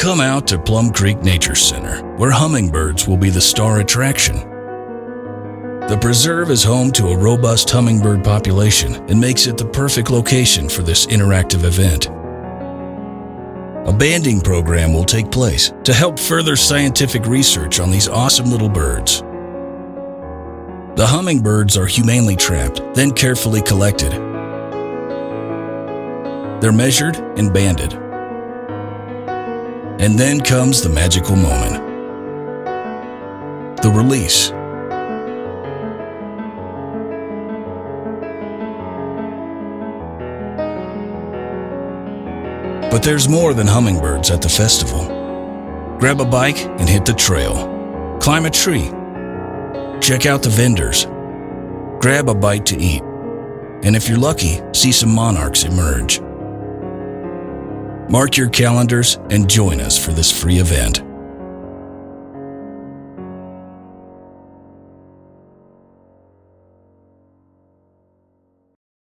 Come out to Plum Creek Nature Center, where hummingbirds will be the star attraction. The preserve is home to a robust hummingbird population and makes it the perfect location for this interactive event. A banding program will take place to help further scientific research on these awesome little birds. The hummingbirds are humanely trapped, then carefully collected. They're measured and banded. And then comes the magical moment. The release. But there's more than hummingbirds at the festival. Grab a bike and hit the trail. Climb a tree. Check out the vendors. Grab a bite to eat. And if you're lucky, see some monarchs emerge. Mark your calendars and join us for this free event.